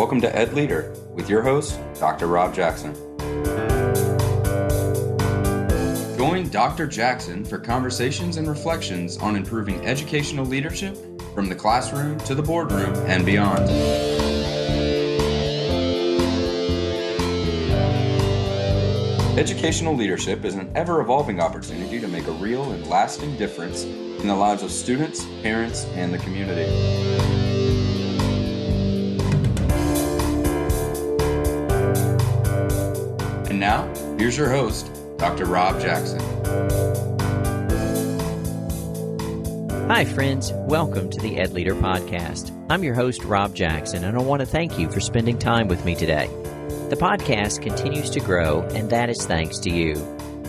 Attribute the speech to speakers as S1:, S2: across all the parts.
S1: Welcome to EdLeader with your host, Dr. Rob Jackson. Join Dr. Jackson for conversations and reflections on improving educational leadership from the classroom to the boardroom and beyond. Educational leadership is an ever-evolving opportunity to make a real and lasting difference in the lives of students, parents, and the community. And now, here's your host, Dr. Rob Jackson.
S2: Hi, friends. Welcome to the EdLeader podcast. I'm your host, Rob Jackson, and I want to thank you for spending time with me today. The podcast continues to grow, and that is thanks to you.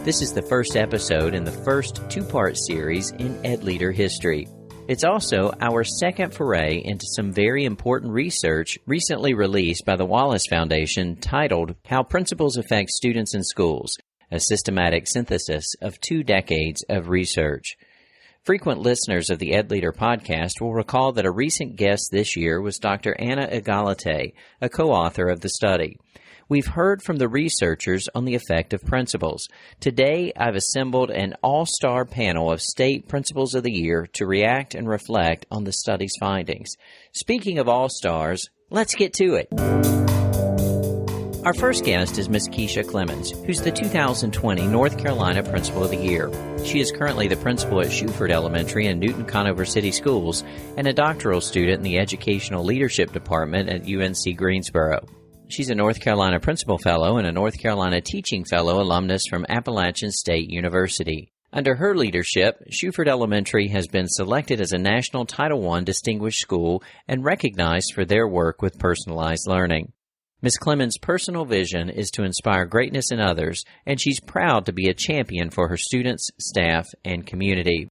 S2: This is the first episode in the first two-part series in EdLeader history. It's also our second foray into some very important research recently released by the Wallace Foundation titled How Principals Affect Students in Schools, a systematic synthesis of 2 decades of research. Frequent listeners of the EdLeader podcast will recall that a recent guest this year was Dr. Anna Egalite, a co-author of the study. We've heard from the researchers on the effect of principals. Today, I've assembled an all-star panel of state principals of the year to react and reflect on the study's findings. Speaking of all-stars, let's get to it. Our first guest is Ms. Kisha Clemmons, who's the 2020 North Carolina Principal of the Year. She is currently the principal at Shuford Elementary in Newton-Conover City Schools and a doctoral student in the Educational Leadership Department at UNC Greensboro. She's a North Carolina Principal Fellow and a North Carolina Teaching Fellow alumnus from Appalachian State University. Under her leadership, Shuford Elementary has been selected as a National Title I Distinguished School and recognized for their work with personalized learning. Ms. Clemmons' personal vision is to inspire greatness in others, and she's proud to be a champion for her students, staff, and community.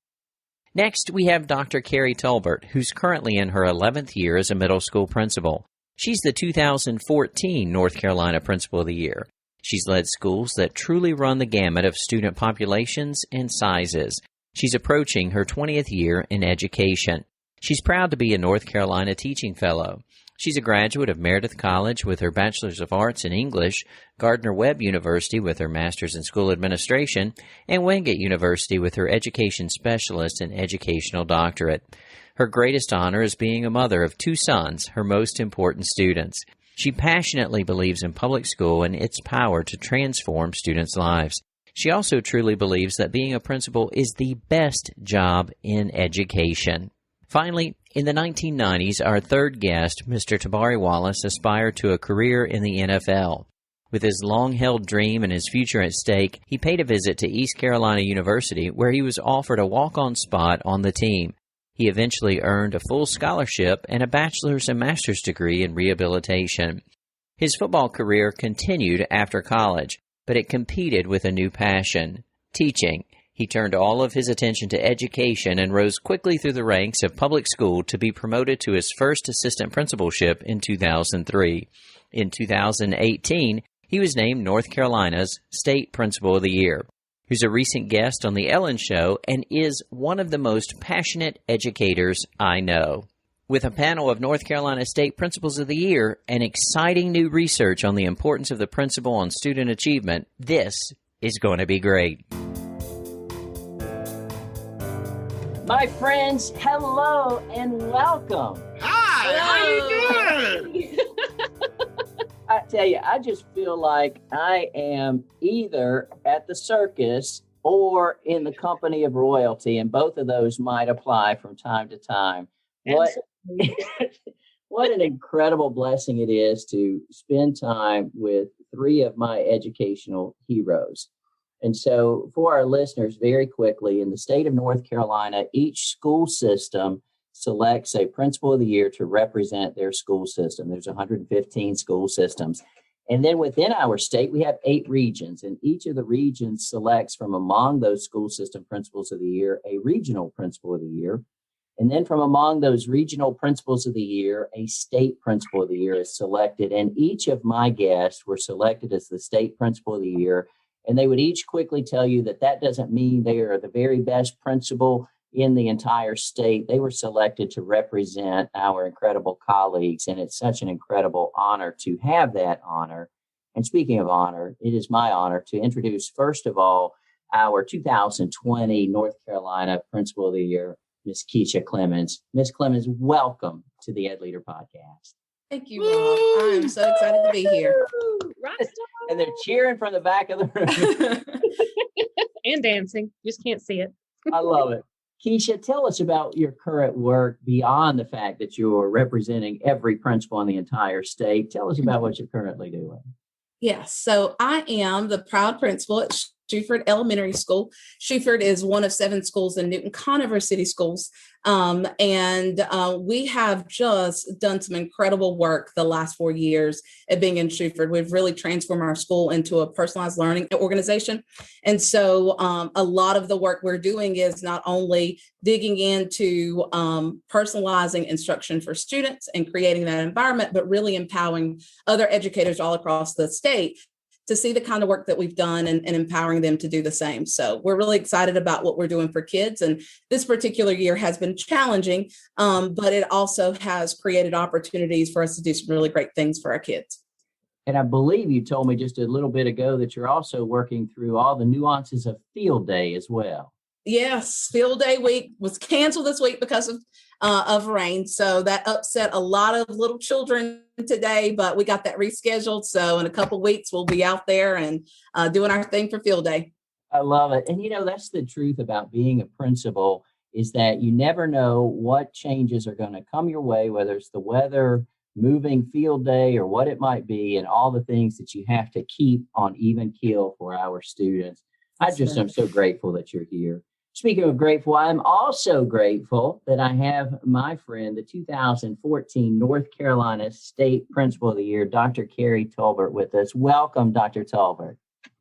S2: Next, we have Dr. Carrie Tulb, who's currently in her 11th year as a middle school principal. She's the 2014 North Carolina Principal of the Year. She's led schools that truly run the gamut of student populations and sizes. She's approaching her 20th year in education. She's proud to be a North Carolina Teaching Fellow. She's a graduate of Meredith College with her Bachelor's of Arts in English, Gardner-Webb University with her Master's in School Administration, and Wingate University with her Education Specialist and Educational Doctorate. Her greatest honor is being a mother of 2 sons, her most important students. She passionately believes in public school and its power to transform students' lives. She also truly believes that being a principal is the best job in education. Finally, in the 1990s, our third guest, Mr. Tabari Wallace, aspired to a career in the NFL. With his long-held dream and his future at stake, he paid a visit to East Carolina University, where he was offered a walk-on spot on the team. He eventually earned a full scholarship and a bachelor's and master's degree in rehabilitation. His football career continued after college, but it competed with a new passion, teaching. He turned all of his attention to education and rose quickly through the ranks of public school to be promoted to his first assistant principalship in 2003. In 2018, he was named North Carolina's State Principal of the Year. Who's a recent guest on The Ellen Show and is one of the most passionate educators I know. With a panel of North Carolina State Principals of the Year and exciting new research on the importance of the principal on student achievement, this is going to be great. My friends, hello and welcome.
S3: Hi, how you doing?
S2: I tell you, I just feel like I am either at the circus or in the company of royalty, and both of those might apply from time to time. What an incredible blessing it is to spend time with 3 of my educational heroes. And so for our listeners, very quickly, in the state of North Carolina, each school system selects a principal of the year to represent their school system. There's 115 school systems. And then within our state, we have 8 regions, and each of the regions selects from among those school system principals of the year, a regional principal of the year. And then from among those regional principals of the year, a state principal of the year is selected. And each of my guests were selected as the state principal of the year. And they would each quickly tell you that that doesn't mean they are the very best principal. in the entire state. They were selected to represent our incredible colleagues, and it's such an incredible honor to have that honor. And speaking of honor, it is my honor to introduce, first of all, our 2020 North Carolina Principal of the Year, Miss Kisha Clemmons. Miss Clemmons, welcome to the EdLeader podcast.
S4: Thank you, Rob. I am so excited to be here.
S2: And they're cheering from the back of the room.
S5: And dancing. You just can't see it.
S2: I love it. Kisha, tell us about your current work beyond the fact that you're representing every principal in the entire state. Tell us about what you're currently doing.
S4: Yes, so I am the proud principal at Shuford Elementary School. Shuford is one of 7 schools in Newton-Conover City Schools. And we have just done some incredible work the last 4 years at being in Shuford. We've really transformed our school into a personalized learning organization. And so a lot of the work we're doing is not only digging into personalizing instruction for students and creating that environment, but really empowering other educators all across the state to see the kind of work that we've done and empowering them to do the same. So we're really excited about what we're doing for kids. And this particular year has been challenging, but it also has created opportunities for us to do some really great things for our kids.
S2: And I believe you told me just a little bit ago that you're also working through all the nuances of field day as well.
S4: Yes, field day week was canceled this week because of rain. So that upset a lot of little children today, but we got that rescheduled. So in a couple of weeks, we'll be out there and doing our thing for field day.
S2: I love it. And, that's the truth about being a principal is that you never know what changes are going to come your way, whether it's the weather, moving field day, or what it might be, and all the things that you have to keep on even keel for our students. I just am so grateful that you're here. Speaking of grateful, I'm also grateful that I have my friend, the 2014 North Carolina State Principal of the Year, Dr. Carrie Tulb, with us. Welcome, Dr. Tulb.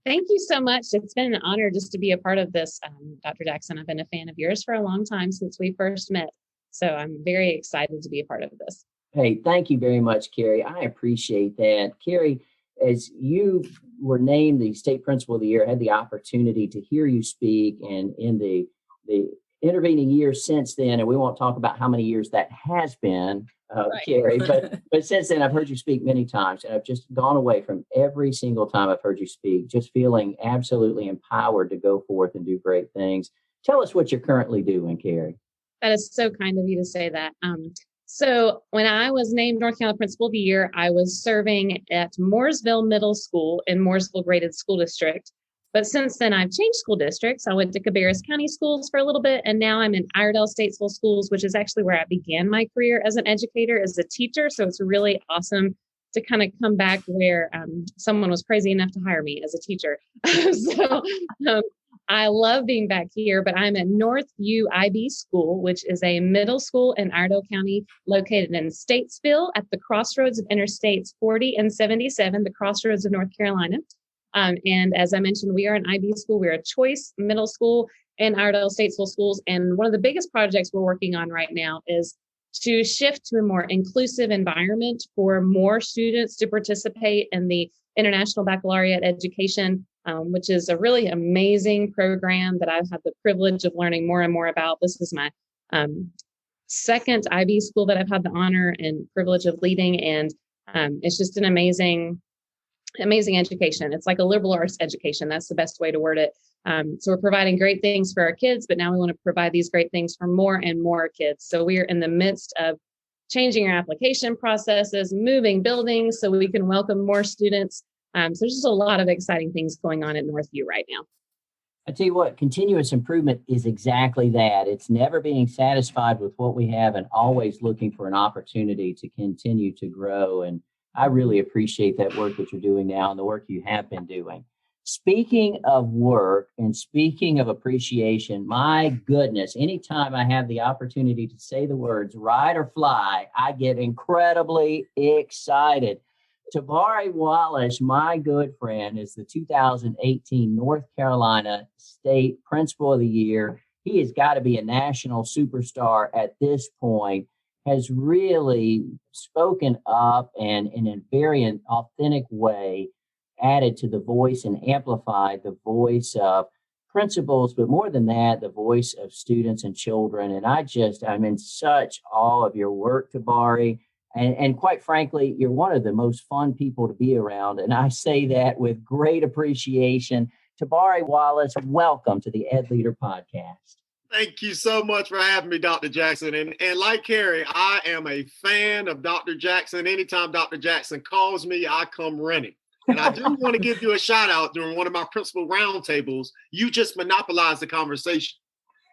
S5: Thank you so much. It's been an honor just to be a part of this, Dr. Jackson. I've been a fan of yours for a long time since we first met. So I'm very excited to be a part of this.
S2: Hey, thank you very much, Carrie. I appreciate that. Carrie, as you were named the State Principal of the Year, I had the opportunity to hear you speak, and in the intervening years since then, and we won't talk about how many years that has been, right. Carrie, but since then I've heard you speak many times, and I've just gone away from every single time I've heard you speak, just feeling absolutely empowered to go forth and do great things. Tell us what you're currently doing, Carrie.
S5: That is so kind of you to say that. So when I was named North Carolina Principal of the Year, I was serving at Mooresville Middle School in Mooresville Graded School District. But since then, I've changed school districts. I went to Cabarrus County Schools for a little bit, and now I'm in Iredell Statesville Schools, which is actually where I began my career as an educator, as a teacher. So it's really awesome to kind of come back where someone was crazy enough to hire me as a teacher. I love being back here, but I'm at Northview IB School, which is a middle school in Iredell County located in Statesville at the crossroads of Interstates 40 and 77, the crossroads of North Carolina. And as I mentioned, we are an IB school. We're a choice middle school in Iredell Statesville Schools. And one of the biggest projects we're working on right now is to shift to a more inclusive environment for more students to participate in the International Baccalaureate education, which is a really amazing program that I've had the privilege of learning more and more about. This is my second IB school that I've had the honor and privilege of leading. And it's just an amazing education. It's like a liberal arts education. That's the best way to word it. So we're providing great things for our kids, but now we want to provide these great things for more and more kids. So we are in the midst of changing our application processes, moving buildings so we can welcome more students. So there's just a lot of exciting things going on at Northview right now.
S2: I tell you what, continuous improvement is exactly that. It's never being satisfied with what we have and always looking for an opportunity to continue to grow. And I really appreciate that work that you're doing now and the work you have been doing. Speaking of work and speaking of appreciation, my goodness, anytime I have the opportunity to say the words ride or fly, I get incredibly excited. Tabari Wallace, my good friend, is the 2018 North Carolina State Principal of the Year. He has got to be a national superstar at this point, has really spoken up and in a very authentic way added to the voice and amplified the voice of principals, but more than that, the voice of students and children. And I'm in such awe of your work, Tabari. And quite frankly, you're one of the most fun people to be around. And I say that with great appreciation. Tabari Wallace, welcome to the EdLeader podcast.
S3: Thank you so much for having me, Dr. Jackson. And like Carrie, I am a fan of Dr. Jackson. Anytime Dr. Jackson calls me, I come running. And I do want to give you a shout out during one of my principal roundtables. You just monopolized the conversation.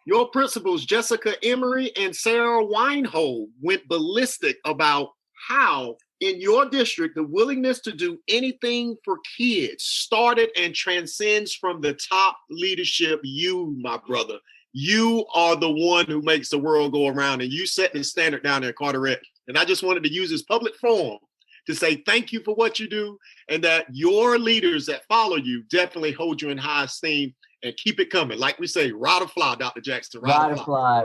S3: Your principals, Jessica Emery and Sarah Weinhold, went ballistic about how in your district, the willingness to do anything for kids started and transcends from the top leadership. You, my brother, you are the one who makes the world go around, and you set the standard down there at Carteret. And I just wanted to use this public forum to say thank you for what you do, and that your leaders that follow you definitely hold you in high esteem. And keep it coming. Like we say, ride or fly, Dr. Jackson.
S2: Ride or fly.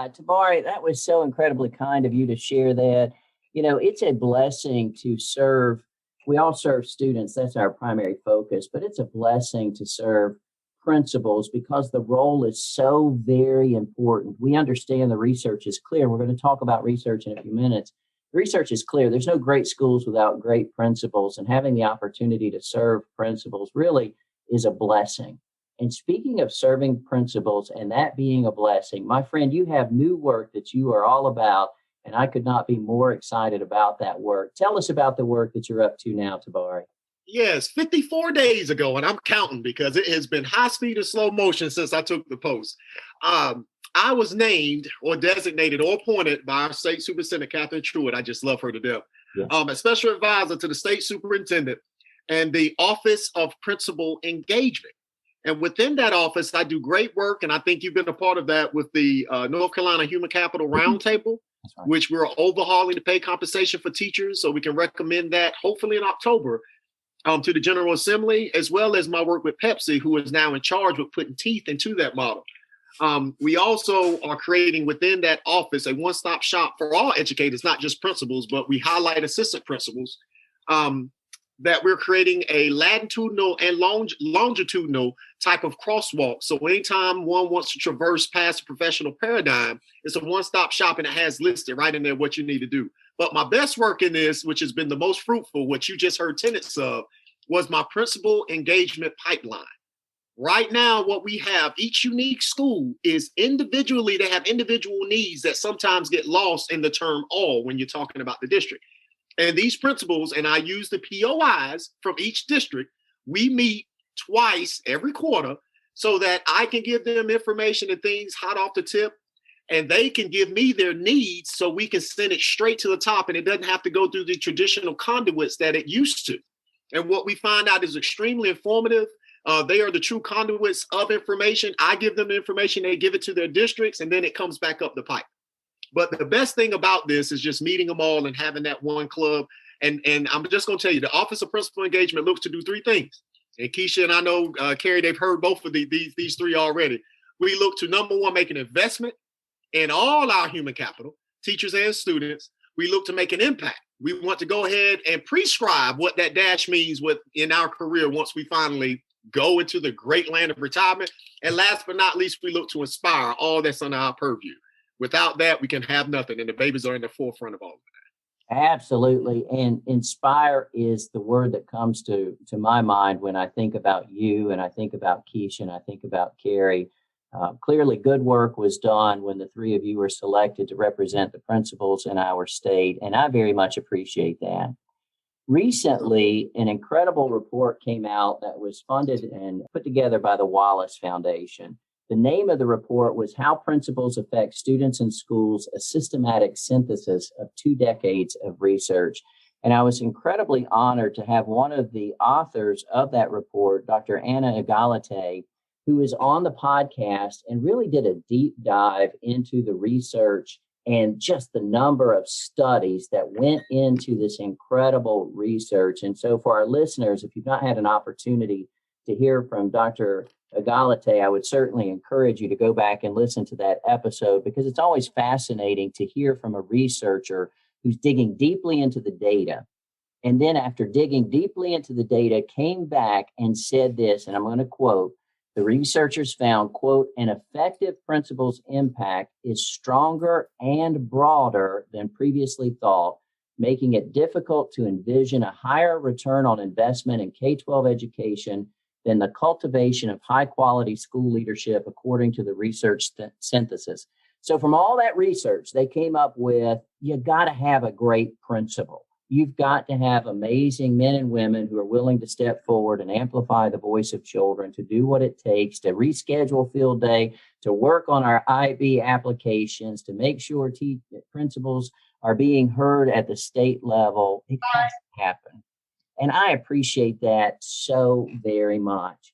S2: Tabari, that was so incredibly kind of you to share that. You know, it's a blessing to serve. We all serve students. That's our primary focus. But it's a blessing to serve principals because the role is so very important. We understand the research is clear. We're going to talk about research in a few minutes. The research is clear. There's no great schools without great principals. And having the opportunity to serve principals really is a blessing. And speaking of serving principals and that being a blessing, my friend, you have new work that you are all about, and I could not be more excited about that work. Tell us about the work that you're up to now, Tabari.
S3: Yes, 54 days ago, and I'm counting because it has been high speed and slow motion since I took the post. I was named or designated or appointed by our state superintendent, Catherine Truitt. I just love her to death. Yes. As special advisor to the state superintendent and the Office of Principal Engagement. And within that office, I do great work. And I think you've been a part of that with the North Carolina Human Capital Roundtable, right, which we're overhauling the pay compensation for teachers. So we can recommend that hopefully in October to the General Assembly, as well as my work with Pepsi, who is now in charge with putting teeth into that model. We also are creating within that office a one-stop shop for all educators, not just principals, but we highlight assistant principals. That we're creating a latitudinal and longitudinal type of crosswalk. So anytime one wants to traverse past a professional paradigm, it's a one-stop shop and it has listed right in there what you need to do. But my best work in this, which has been the most fruitful, what you just heard tenets of, was my principal engagement pipeline. Right now, what we have, each unique school is individually, they have individual needs that sometimes get lost in the term all when you're talking about the district. And these principals, and I use the POIs from each district, we meet twice every quarter so that I can give them information and things hot off the tip, and they can give me their needs so we can send it straight to the top, and it doesn't have to go through the traditional conduits that it used to. And what we find out is extremely informative. They are the true conduits of information. I give them the information, they give it to their districts, and then it comes back up the pipe. But the best thing about this is just meeting them all and having that one club. And I'm just going to tell you, the Office of Principal Engagement looks to do three things. And Kisha and I know, Carrie, they've heard both of these three already. We look to, number one, make an investment in all our human capital, teachers and students. We look to make an impact. We want to go ahead and prescribe what that dash means in our career once we finally go into the great land of retirement. And last but not least, we look to inspire all that's under our purview. Without that, we can have nothing. And the babies are in the forefront of all of that.
S2: Absolutely. And inspire is the word that comes to my mind when I think about you and I think about Kisha and I think about Carrie. Clearly, good work was done when the three of you were selected to represent the principals in our state. And I very much appreciate that. Recently, an incredible report came out that was funded and put together by the Wallace Foundation. The name of the report was How Principals Affect Students in Schools, a Systematic Synthesis of 2 Decades of Research. And I was incredibly honored to have one of the authors of that report, Dr. Anna Egalite, who is on the podcast and really did a deep dive into the research and just the number of studies that went into this incredible research. And so for our listeners, if you've not had an opportunity to hear from Dr. Egalite, I would certainly encourage you to go back and listen to that episode because it's always fascinating to hear from a researcher who's digging deeply into the data. And then after digging deeply into the data, came back and said this, and I'm going to quote, The researchers found, quote, an effective principal's impact is stronger and broader than previously thought, making it difficult to envision a higher return on investment in K-12 education than the cultivation of high-quality school leadership, according to the research synthesis. So from all that research, they came up with, you got to have a great principal. You've got to have amazing men and women who are willing to step forward and amplify the voice of children, to do what it takes, to reschedule field day, to work on our IB applications, to make sure principals are being heard at the state level. It has to happen. And I appreciate that so very much.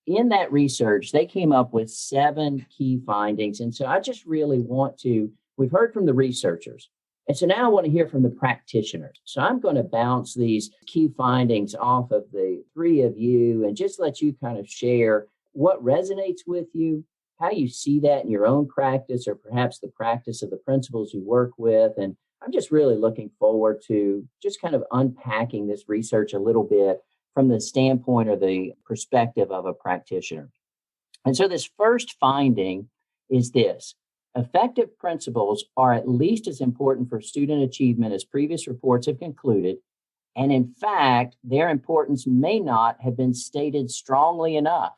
S2: In that research, they came up with 7 key findings. And so I just really we've heard from the researchers. And so now I want to hear from the practitioners. So I'm going to bounce these key findings off of the 3 of you and just let you kind of share what resonates with you, how you see that in your own practice or perhaps the practice of the principals you work with. And I'm just really looking forward to just kind of unpacking this research a little bit from the standpoint or the perspective of a practitioner. And so this first finding is this: effective principals are at least as important for student achievement as previous reports have concluded. And in fact, their importance may not have been stated strongly enough.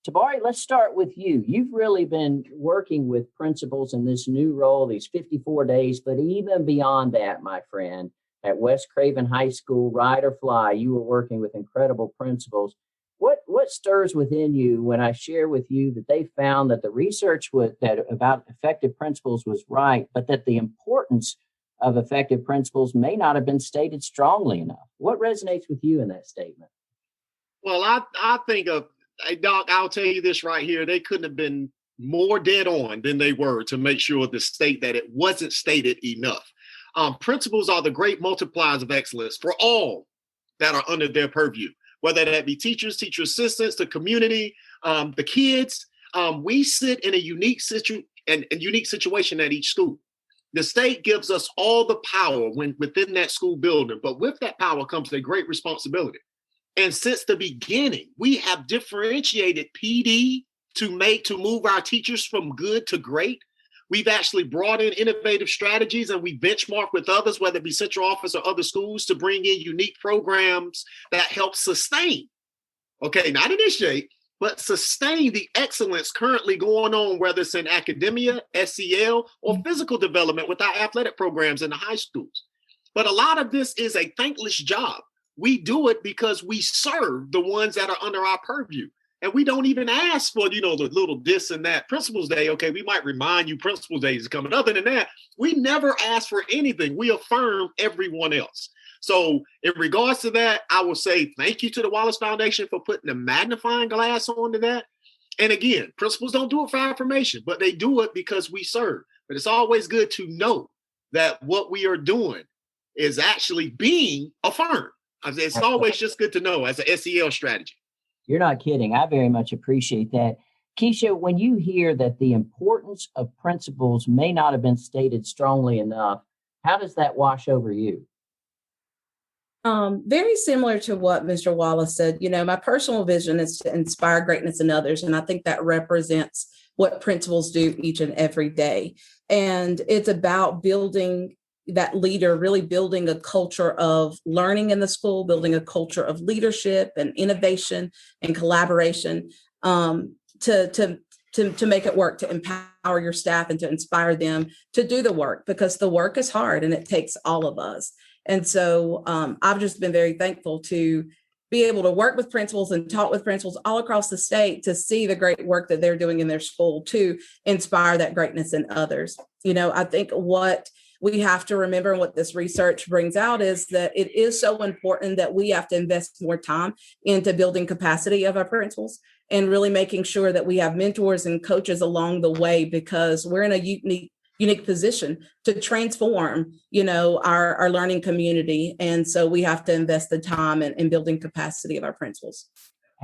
S2: Tabari, let's start with you. You've really been working with principals in this new role, these 54 days, but even beyond that, my friend, at West Craven High School, ride or fly, you were working with incredible principals. What stirs within you when I share with you that they found that the research about effective principals was right, but that the importance of effective principals may not have been stated strongly enough? What resonates with you in that statement?
S3: Well, I think hey, Doc, I'll tell you this right here. They couldn't have been more dead on than they were to make sure to state that it wasn't stated enough. Principals are the great multipliers of excellence for all that are under their purview, whether that be teachers, teacher assistants, the community, the kids. We sit in a unique situation at each school. The state gives us all the power within that school building, but with that power comes a great responsibility. And since the beginning, we have differentiated PD to move our teachers from good to great. We've actually brought in innovative strategies, and we benchmark with others, whether it be central office or other schools, to bring in unique programs that help sustain, not initiate, but sustain the excellence currently going on, whether it's in academia, SEL, or physical development with our athletic programs in the high schools. But a lot of this is a thankless job. We do it because we serve the ones that are under our purview. And we don't even ask for, the little this and that. Principals Day, we might remind you Principals Day is coming. Other than that, we never ask for anything. We affirm everyone else. So in regards to that, I will say thank you to the Wallace Foundation for putting a magnifying glass onto that. And again, principals don't do it for affirmation, but they do it because we serve. But it's always good to know that what we are doing is actually being affirmed. It's always just good to know as an SEL strategy.
S2: You're not kidding. I very much appreciate that. Kisha, when you hear that the importance of principals may not have been stated strongly enough, how does that wash over you?
S4: Very similar to what Mr. Wallace said. My personal vision is to inspire greatness in others. And I think that represents what principals do each and every day. And it's about building that leader, really building a culture of learning in the school, building a culture of leadership and innovation and collaboration, to make it work, to empower your staff and to inspire them to do the work, because the work is hard and it takes all of us. And so I've just been very thankful to be able to work with principals and talk with principals all across the state to see the great work that they're doing in their school to inspire that greatness in others. I think what we have to remember, and what this research brings out, is that it is so important that we have to invest more time into building capacity of our principals and really making sure that we have mentors and coaches along the way, because we're in a unique position to transform, our learning community. And so we have to invest the time in building capacity of our principals.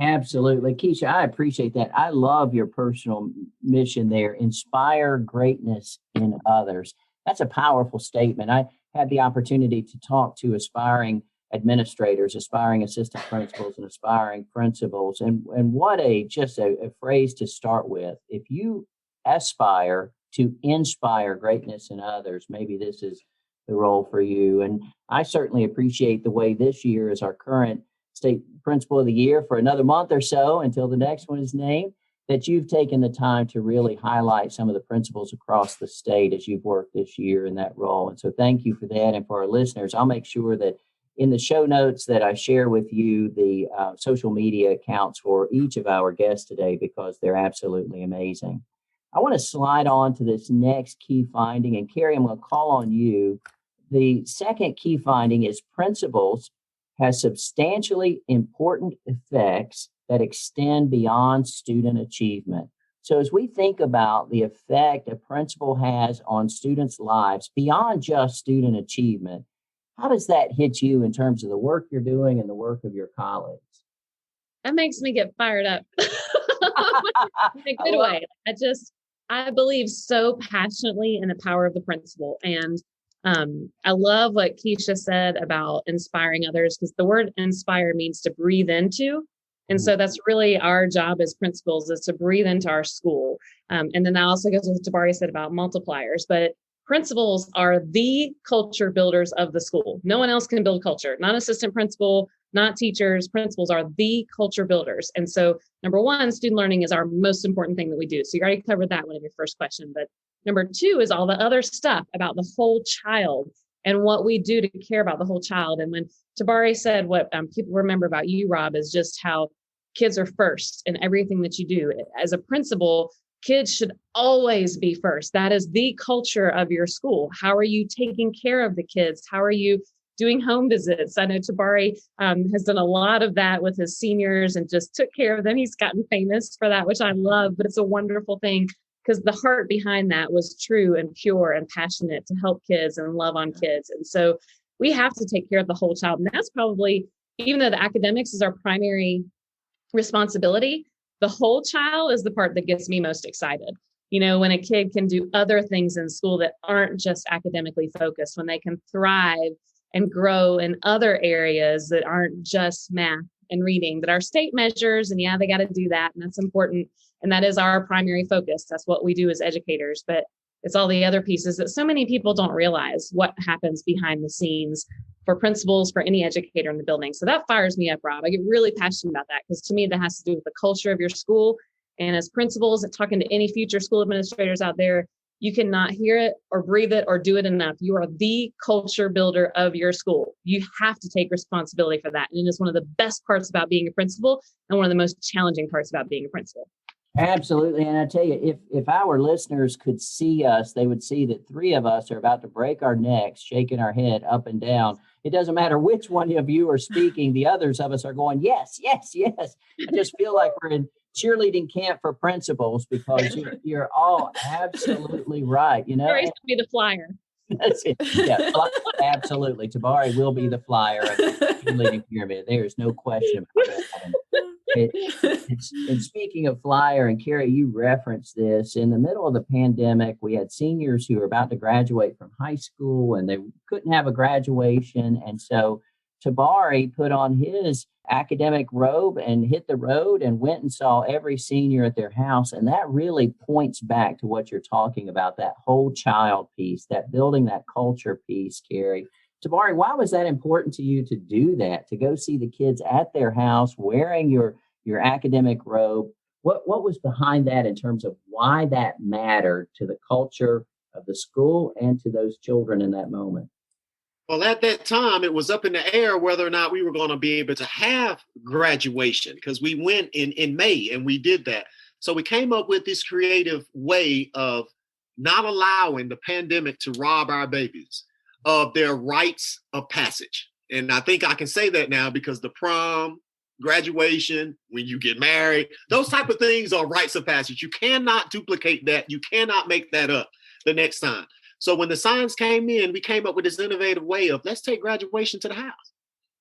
S2: Absolutely. Kisha, I appreciate that. I love your personal mission there. Inspire greatness in others. That's a powerful statement. I had the opportunity to talk to aspiring administrators, aspiring assistant principals, and aspiring principals. And what a phrase to start with. If you aspire to inspire greatness in others, maybe this is the role for you. And I certainly appreciate the way this year is our current state principal of the year for another month or so until the next one is named, that you've taken the time to really highlight some of the principals across the state as you've worked this year in that role. And so thank you for that. And for our listeners, I'll make sure that in the show notes that I share with you the social media accounts for each of our guests today, because they're absolutely amazing. I want to slide on to this next key finding. And Carrie, I'm going to call on you. The second key finding is principals has substantially important effects that extend beyond student achievement. So as we think about the effect a principal has on students' lives beyond just student achievement, how does that hit you in terms of the work you're doing and the work of your colleagues?
S5: That makes me get fired up in a good way. I believe so passionately in the power of the principal. And I love what Kisha said about inspiring others, because the word inspire means to breathe into. And so that's really our job as principals, is to breathe into our school. And then that also goes with what Tabari said about multipliers. But principals are the culture builders of the school. No one else can build culture, not assistant principal, not teachers. Principals are the culture builders. And so number one, student learning is our most important thing that we do. So you already covered that one in your first question. But number two is all the other stuff about the whole child and what we do to care about the whole child. And when Tabari said what people remember about you, Rob, is just how kids are first in everything that you do. As a principal, kids should always be first. That is the culture of your school. How are you taking care of the kids? How are you doing home visits? I know Tabari has done a lot of that with his seniors and just took care of them. He's gotten famous for that, which I love, but it's a wonderful thing because the heart behind that was true and pure and passionate to help kids and love on kids. And so we have to take care of the whole child. And that's probably, even though the academics is our primary responsibility, the whole child is the part that gets me most excited. You know, when a kid can do other things in school that aren't just academically focused, when they can thrive and grow in other areas that aren't just math and reading, that our state measures, and they got to do that. And that's important. And that is our primary focus. That's what we do as educators. But it's all the other pieces that so many people don't realize what happens behind the scenes for principals, for any educator in the building. So that fires me up, Rob. I get really passionate about that because to me, that has to do with the culture of your school. And as principals and talking to any future school administrators out there, you cannot hear it or breathe it or do it enough. You are the culture builder of your school. You have to take responsibility for that. And it is one of the best parts about being a principal and one of the most challenging parts about being a principal.
S2: Absolutely. And I tell you, if our listeners could see us, they would see that three of us are about to break our necks, shaking our head up and down. It doesn't matter which one of you are speaking. The others of us are going, yes, yes, yes. I just feel like we're in cheerleading camp for principals because you're all absolutely right. You know,
S5: Tabari's going to be the flyer.
S2: That's it. Yeah, absolutely. Tabari will be the flyer of the cheerleading pyramid. There's no question about that. And speaking of flyer, and Carrie, you referenced this, in the middle of the pandemic, we had seniors who were about to graduate from high school and they couldn't have a graduation. And so Tabari put on his academic robe and hit the road and went and saw every senior at their house. And that really points back to what you're talking about, that whole child piece, that building that culture piece, Carrie. Tabari, why was that important to you to do that, to go see the kids at their house wearing your academic robe? What was behind that in terms of why that mattered to the culture of the school and to those children in that moment?
S3: Well, at that time, it was up in the air whether or not we were going to be able to have graduation because we went in May and we did that. So we came up with this creative way of not allowing the pandemic to rob our babies of their rites of passage. And I think I can say that now because the prom, graduation, when you get married, those type of things are rites of passage. You cannot duplicate that. You cannot make that up the next time. So when the signs came in, we came up with this innovative way of let's take graduation to the house.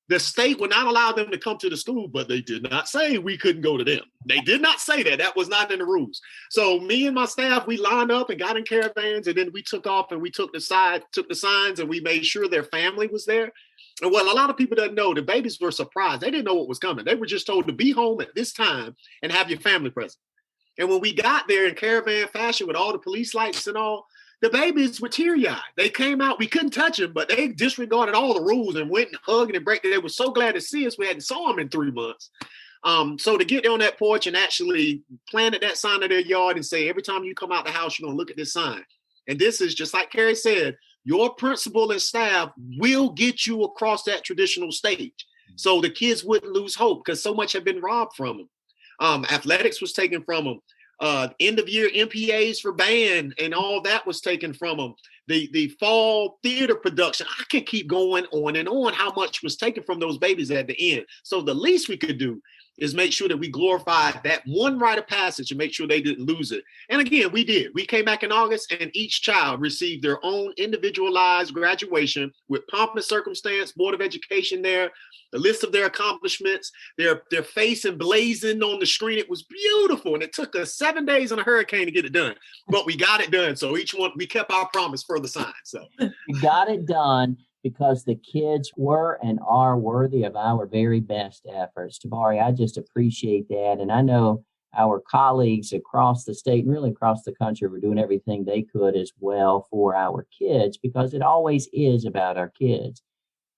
S3: The state would not allow them to come to the school, but they did not say we couldn't go to them. They did not say that. That was not in the rules. So me and my staff, we lined up and got in caravans, and then we took off and we took the signs and we made sure their family was there. Well, a lot of people don't know the babies were surprised. They didn't know what was coming. They were just told to be home at this time and have your family present. And when we got there in caravan fashion with all the police lights and all, the babies were teary-eyed. They came out, we couldn't touch them, but they disregarded all the rules and went and hugged and embraced. They were so glad to see us. We hadn't saw them in 3 months. So to get on that porch and actually planted that sign in their yard and say, every time you come out the house, you're going to look at this sign. And this is just like Carrie said, your principal and staff will get you across that traditional stage. So the kids wouldn't lose hope because so much had been robbed from them. Athletics was taken from them. End of year MPAs for band and all that was taken from them. The fall theater production, I can keep going on and on how much was taken from those babies at the end. So the least we could do is make sure that we glorified that one rite of passage and make sure they didn't lose it. And again, we did. We came back in August and each child received their own individualized graduation with pomp and circumstance, Board of Education there, the list of their accomplishments, their face emblazoned on the screen. It was beautiful. And it took us 7 days and a hurricane to get it done, but we got it done. So each one, we kept our promise for the sign. So
S2: you got it done because the kids were and are worthy of our very best efforts. Tabari, I just appreciate that. And I know our colleagues across the state and really across the country were doing everything they could as well for our kids because it always is about our kids.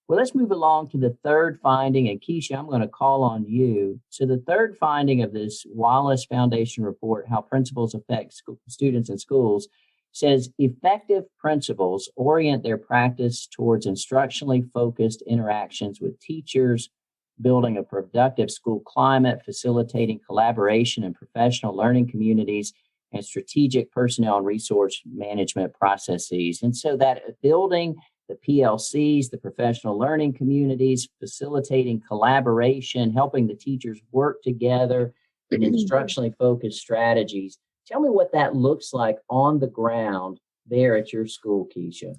S2: Well, let's move along to the third finding. And Kisha, I'm going to call on you. So the third finding of this Wallace Foundation report, how principals affect students in schools, says effective principals orient their practice towards instructionally focused interactions with teachers, building a productive school climate, facilitating collaboration in professional learning communities, and strategic personnel and resource management processes. And so that building the PLCs, the professional learning communities, facilitating collaboration, helping the teachers work together in instructionally focused strategies. Tell me what that looks like on the ground there at your school, Kisha.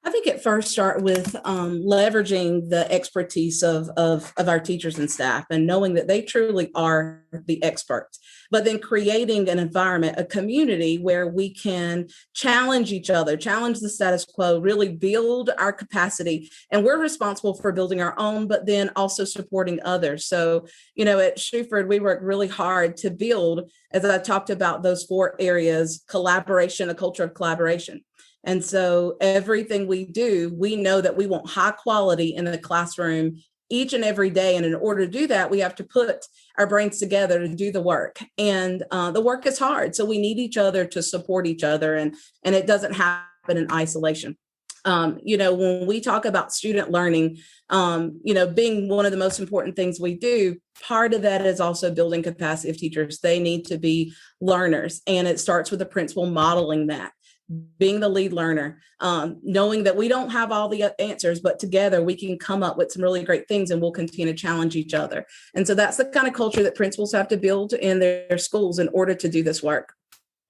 S4: I think it first start with leveraging the expertise of our teachers and staff and knowing that they truly are the experts, but then creating an environment, a community where we can challenge each other, challenge the status quo, really build our capacity. And we're responsible for building our own, but then also supporting others. So, at Shuford, we work really hard to build, as I talked about, those 4 areas: collaboration, a culture of collaboration. And so everything we do, we know that we want high quality in the classroom each and every day. And in order to do that, we have to put our brains together to do the work. And the work is hard. So we need each other to support each other. And it doesn't happen in isolation. When we talk about student learning, being one of the most important things we do, part of that is also building capacity of teachers. They need to be learners. And it starts with the principal modeling that. Being the lead learner, knowing that we don't have all the answers, but together we can come up with some really great things and we'll continue to challenge each other. And so that's the kind of culture that principals have to build in their schools in order to do this work.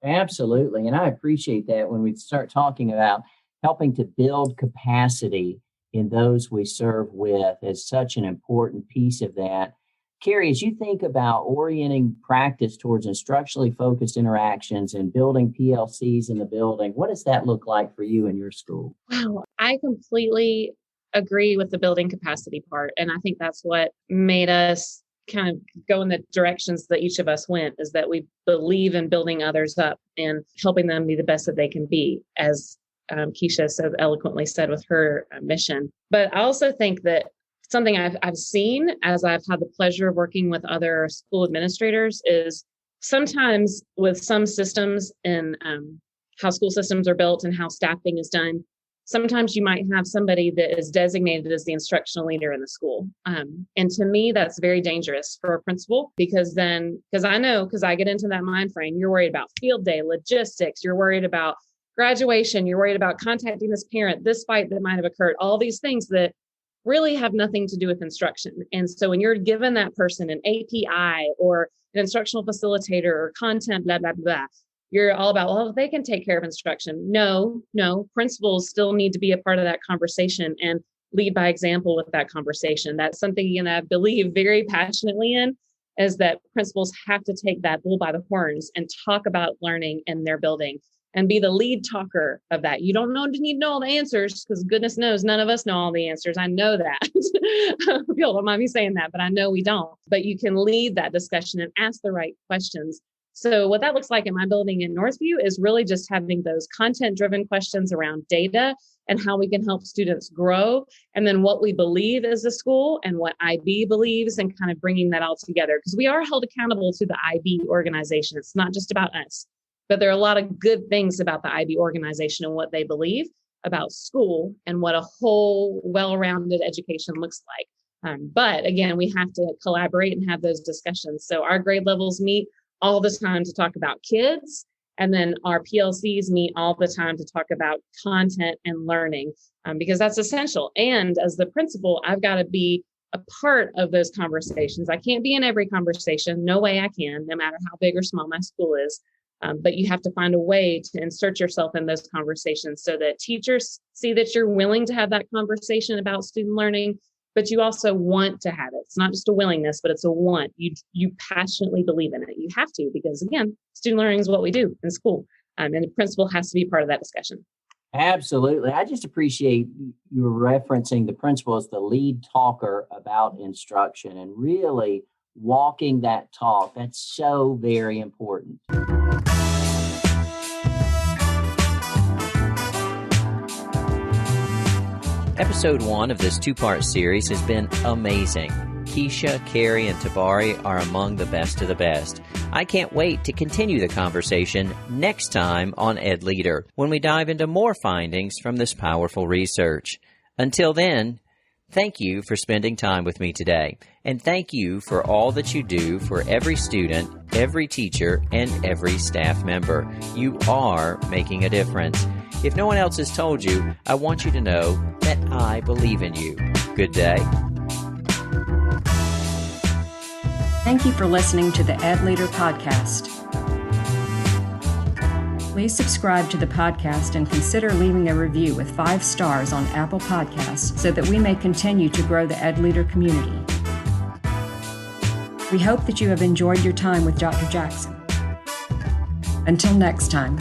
S2: Absolutely. And I appreciate that when we start talking about helping to build capacity in those we serve with is such an important piece of that. Carrie, as you think about orienting practice towards instructionally focused interactions and building PLCs in the building, what does that look like for you in your school?
S5: Wow, I completely agree with the building capacity part. And I think that's what made us kind of go in the directions that each of us went, is that we believe in building others up and helping them be the best that they can be, as Kisha so eloquently said with her mission. But I also think that something I've seen as I've had the pleasure of working with other school administrators is sometimes with some systems and how school systems are built and how staffing is done, sometimes you might have somebody that is designated as the instructional leader in the school. And to me, that's very dangerous for a principal because I get into that mind frame. You're worried about field day, logistics, you're worried about graduation, you're worried about contacting this parent, this fight that might have occurred, all these things that really have nothing to do with instruction. And so when you're given that person an API or an instructional facilitator or content, blah, blah, blah, you're all about, well, they can take care of instruction. No, principals still need to be a part of that conversation and lead by example with that conversation. That's something I believe very passionately in, is that principals have to take that bull by the horns and talk about learning in their building and be the lead talker of that. You don't need to know all the answers, because goodness knows none of us know all the answers. I know that. People don't mind me saying that, but I know we don't. But you can lead that discussion and ask the right questions. So what that looks like in my building in Northview is really just having those content-driven questions around data and how we can help students grow, and then what we believe as a school and what IB believes, and kind of bringing that all together, because we are held accountable to the IB organization. It's not just about us, but there are a lot of good things about the IB organization and what they believe about school and what a whole well-rounded education looks like. But again, we have to collaborate and have those discussions. So our grade levels meet all the time to talk about kids. And then our PLCs meet all the time to talk about content and learning, because that's essential. And as the principal, I've got to be a part of those conversations. I can't be in every conversation. No way I can, no matter how big or small my school is. But you have to find a way to insert yourself in those conversations so that teachers see that you're willing to have that conversation about student learning, but you also want to have it. It's not just a willingness, but it's a want. You passionately believe in it. You have to, because again, student learning is what we do in school. And the principal has to be part of that discussion.
S2: Absolutely. I just appreciate you referencing the principal as the lead talker about instruction and really walking that talk. That's so very important. Episode 1 of this 2-part series has been amazing. Kisha, Carrie, and Tabari are among the best of the best. I can't wait to continue the conversation next time on EdLeader, when we dive into more findings from this powerful research. Until then, thank you for spending time with me today, and thank you for all that you do for every student, every teacher, and every staff member. You are making a difference. If no one else has told you, I want you to know that I believe in you. Good day.
S6: Thank you for listening to the EdLeader podcast. Please subscribe to the podcast and consider leaving a review with 5 stars on Apple Podcasts so that we may continue to grow the EdLeader community. We hope that you have enjoyed your time with Dr. Jackson. Until next time.